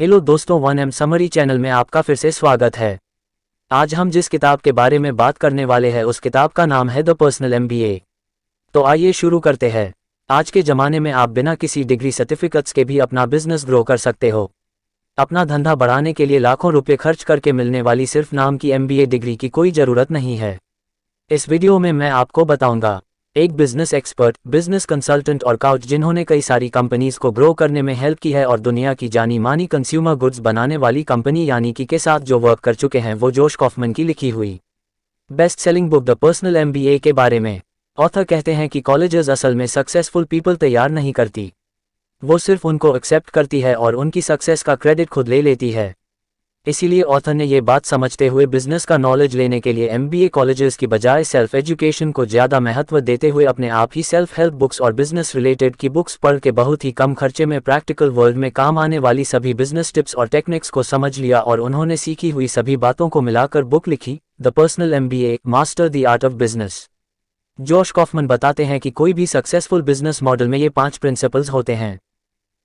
Hello दोस्तों, 1M summary channel में आपका फिर से स्वागत है। आज हम जिस किताब के बारे में बात करने वाले हैं उस किताब का नाम है द पर्सनल MBA। तो आइए शुरू करते हैं। आज के ज़माने में आप बिना किसी डिग्री सर्टिफिकेट्स के भी अपना बिजनेस ग्रो कर सकते हो। अपना धंधा बढ़ाने के लिए लाखों रुपये खर्च करके मिलने वाली सिर्फ नाम की MBA डिग्री की कोई ज़रूरत नहीं है। इस वीडियो में मैं आपको बताऊंगा एक बिजनेस एक्सपर्ट, बिजनेस कंसल्टेंट और कोच जिन्होंने कई सारी कंपनीज को ग्रो करने में हेल्प की है और दुनिया की जानी मानी कंज्यूमर गुड्स बनाने वाली कंपनी यानी कि के साथ जो वर्क कर चुके हैं, वो जोश कॉफमन की लिखी हुई best selling book the personal MBA के बारे में। ऑथर कहते हैं कि कॉलेजेस असल में सक्सेसफुल पीपल तैयार नहीं करती, वो सिर्फ उनको एक्सेप्ट करती है और उनकी सक्सेस का क्रेडिट खुद ले लेती है। इसीलिए ऑथर ने ये बात समझते हुए बिजनेस का नॉलेज लेने के लिए MBA कॉलेजेस की बजाय सेल्फ एजुकेशन को ज़्यादा महत्व देते हुए अपने आप ही सेल्फ हेल्प बुक्स और बिजनेस रिलेटेड की बुक्स पढ़ के बहुत ही कम खर्चे में प्रैक्टिकल वर्ल्ड में काम आने वाली सभी बिजनेस टिप्स और टेक्निक्स को समझ लिया और उन्होंने सीखी हुई सभी बातों को मिलाकर बुक लिखी, the personal MBA master the art of business. जोश कॉफमन बताते हैं कि कोई भी सक्सेसफुल बिजनेस मॉडल में ये 5 प्रिंसिपल्स होते हैं: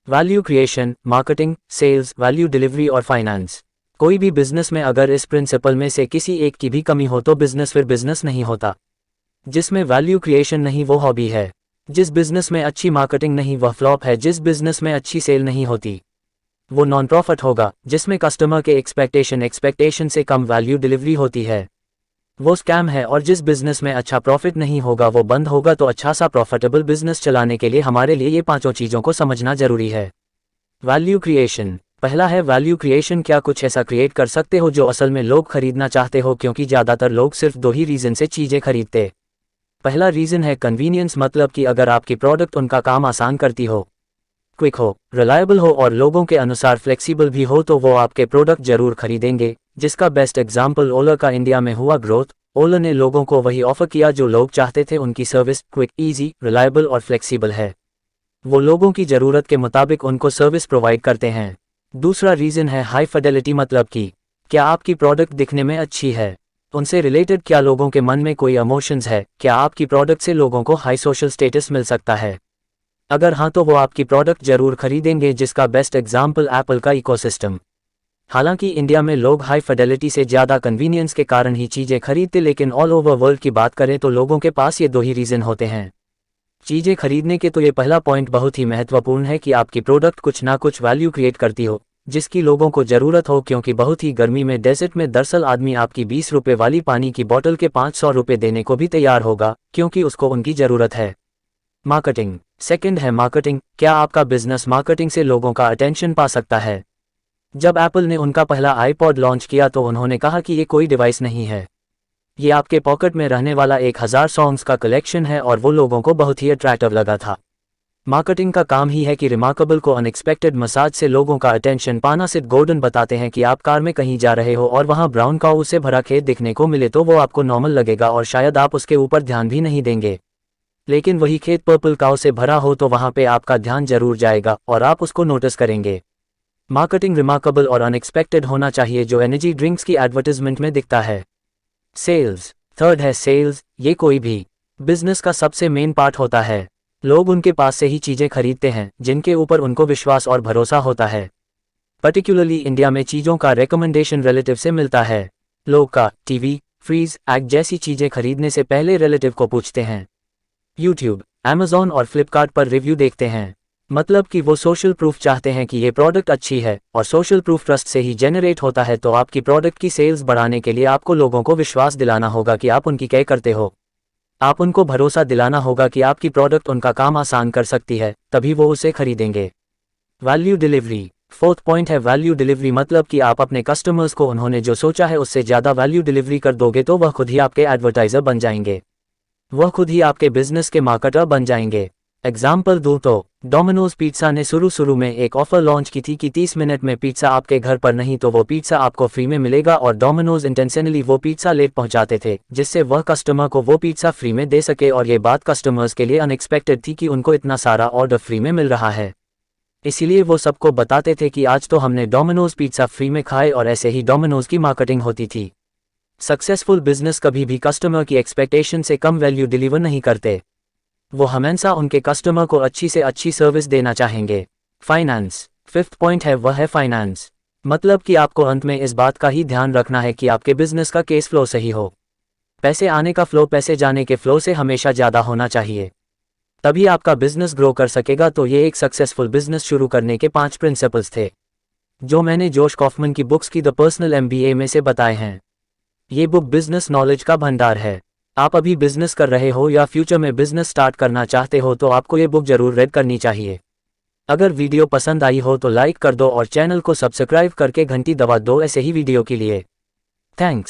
value creation, marketing, sales, value delivery और फाइनेंस। कोई भी बिजनेस में अगर इस प्रिंसिपल में से किसी एक की भी कमी हो तो बिजनेस फिर बिजनेस नहीं होता। जिसमें वैल्यू क्रिएशन नहीं वो हॉबी है, जिस बिजनेस में अच्छी मार्केटिंग नहीं वह फ्लॉप है, जिस बिजनेस में अच्छी सेल नहीं होती वो नॉन प्रॉफिट होगा, जिसमें कस्टमर के एक्सपेक्टेशन से कम वैल्यू डिलीवरी होती है वो स्कैम है, और जिस बिजनेस में अच्छा प्रॉफिट नहीं होगा वो बंद होगा। तो अच्छा सा प्रॉफिटेबल बिजनेस चलाने के लिए हमारे लिए ये 5 चीज़ों को समझना जरूरी है। Value creation. पहला है वैल्यू क्रिएशन। क्या कुछ ऐसा क्रिएट कर सकते हो जो असल में लोग खरीदना चाहते हो, क्योंकि ज़्यादातर लोग सिर्फ 2 ही रीज़न से चीज़ें खरीदते। पहला रीज़न है कन्वीनियंस, मतलब कि अगर आपकी प्रोडक्ट उनका काम आसान करती हो, क्विक हो, रिलायबल हो और लोगों के अनुसार फ्लेक्सिबल भी हो तो वो आपके प्रोडक्ट जरूर खरीदेंगे। जिसका बेस्ट एग्जाम्पल ओला का इंडिया में हुआ ग्रोथ। ओला ने लोगों को वही ऑफर किया जो लोग चाहते थे, उनकी सर्विस क्विक, ईजी, रिलायबल और फ्लेक्सिबल है। वो लोगों की ज़रूरत के मुताबिक उनको सर्विस प्रोवाइड करते हैं। दूसरा रीज़न है हाई फिडेलिटी, मतलब कि क्या आपकी प्रोडक्ट दिखने में अच्छी है, उनसे रिलेटेड क्या लोगों के मन में कोई इमोशंस है, क्या आपकी प्रोडक्ट से लोगों को हाई सोशल स्टेटस मिल सकता है। अगर हाँ तो वो आपकी प्रोडक्ट जरूर खरीदेंगे। जिसका बेस्ट एग्जाम्पल एप्पल का इकोसिस्टम। हालांकि इंडिया में लोग हाई फिडेलिटी से ज़्यादा कन्वीनियंस के कारण ही चीज़ें खरीदते, लेकिन ऑल ओवर वर्ल्ड की बात करें तो लोगों के पास ये 2 ही रीज़न होते हैं चीज़ें खरीदने के। तो ये पहला पॉइंट बहुत ही महत्वपूर्ण है कि आपकी प्रोडक्ट कुछ ना कुछ वैल्यू क्रिएट करती हो जिसकी लोगों को ज़रूरत हो, क्योंकि बहुत ही गर्मी में डेजर्ट में दरअसल आदमी आपकी 20 रुपये वाली पानी की बोतल के 500 रुपये देने को भी तैयार होगा, क्योंकि उसको उनकी ज़रूरत है। मार्केटिंग। सेकंड है मार्केटिंग। क्या आपका बिजनेस मार्केटिंग से लोगों का अटेंशन पा सकता है। जब एप्पल ने उनका पहला आईपॉड लॉन्च किया तो उन्होंने कहा कि ये कोई डिवाइस नहीं है, ये आपके पॉकेट में रहने वाला 1000 सॉन्ग्स का कलेक्शन है, और वो लोगों को बहुत ही अट्रैक्टिव लगा था। मार्केटिंग का काम ही है कि रिमार्केबल को अनएक्सपेक्टेड मसाज से लोगों का अटेंशन पाना। सिर्फ गोल्डन बताते हैं कि आप कार में कहीं जा रहे हो और वहां ब्राउन काऊ से भरा खेत दिखने को मिले तो वो आपको नॉर्मल लगेगा और शायद आप उसके ऊपर ध्यान भी नहीं देंगे, लेकिन वही खेत पर्पल काऊ से भरा हो तो वहां पे आपका ध्यान जरूर जाएगा और आप उसको नोटिस करेंगे। मार्केटिंग रिमार्केबल और अनएक्सपेक्टेड होना चाहिए, जो एनर्जी ड्रिंक्स की एडवर्टाइजमेंट में दिखता है। सेल्स। थर्ड है सेल्स। ये कोई भी बिजनेस का सबसे मेन पार्ट होता है। लोग उनके पास से ही चीज़ें खरीदते हैं जिनके ऊपर उनको विश्वास और भरोसा होता है। पर्टिकुलरली इंडिया में चीज़ों का रिकमेंडेशन रिलेटिव से मिलता है। लोग का टीवी, फ्रीज, एग जैसी चीज़ें खरीदने से पहले रिलेटिव को पूछते हैं। यूट्यूब, अमेज़ॉन और फ्लिपकार्ट पर रिव्यू देखते हैं, मतलब कि वो सोशल प्रूफ चाहते हैं कि ये प्रोडक्ट अच्छी है, और सोशल प्रूफ ट्रस्ट से ही जेनरेट होता है। तो आपकी प्रोडक्ट की सेल्स बढ़ाने के लिए आपको लोगों को विश्वास दिलाना होगा कि आप उनकी केयर करते हो। आप उनको भरोसा दिलाना होगा कि आपकी प्रोडक्ट उनका काम आसान कर सकती है, तभी वो उसे खरीदेंगे। Value delivery. फोर्थ पॉइंट है वैल्यू डिलीवरी, मतलब कि आप अपने कस्टमर्स को उन्होंने जो सोचा है उससे ज़्यादा वैल्यू डिलीवरी कर दोगे तो वह खुद ही आपके एडवर्टाइज़र बन जाएंगे, वह खुद ही आपके बिजनेस के मार्केटर बन जाएंगे। एग्जाम्पल दूँ तो डोमिनोज पिज़्ज़ा ने शुरू में एक ऑफर लॉन्च की थी कि 30 मिनट में पिज़्ज़ा आपके घर पर नहीं तो वो पिज़्ज़ा आपको फ्री में मिलेगा, और डोमिनोज इंटेंशनली वो पिज़्ज़ा लेट पहुंचाते थे जिससे वह कस्टमर को वो पिज़्ज़ा फ्री में दे सके, और ये बात कस्टमर्स के लिए अनएक्सपेक्टेड थी कि उनको इतना सारा ऑर्डर फ्री में मिल रहा है। इसीलिए वो सबको बताते थे कि आज तो हमने डोमिनोज पिज़्ज़ा फ्री में खाए, और ऐसे ही डोमिनोज की मार्केटिंग होती थी। सक्सेसफुल बिजनेस कभी भी कस्टमर की एक्सपेक्टेशन से कम वैल्यू डिलीवर नहीं करते, वो हमेशा उनके कस्टमर को अच्छी से अच्छी सर्विस देना चाहेंगे। फाइनेंस। फिफ्थ पॉइंट है वह है फाइनेंस। मतलब कि आपको अंत में इस बात का ही ध्यान रखना है कि आपके बिजनेस का केस फ्लो सही हो। पैसे आने का फ्लो पैसे जाने के फ्लो से हमेशा ज़्यादा होना चाहिए, तभी आपका बिजनेस ग्रो कर सकेगा। तो ये एक सक्सेसफुल बिजनेस शुरू करने के 5 प्रिंसिपल्स थे जो मैंने जोश कॉफमन की बुक्स की द पर्सनल एमबीए में से बताए हैं। ये बुक बिजनेस नॉलेज का भंडार है। आप अभी बिजनेस कर रहे हो या फ्यूचर में बिजनेस स्टार्ट करना चाहते हो तो आपको ये बुक जरूर रेड करनी चाहिए। अगर वीडियो पसंद आई हो तो लाइक कर दो और चैनल को सब्सक्राइब करके घंटी दबा दो ऐसे ही वीडियो के लिए। थैंक्स।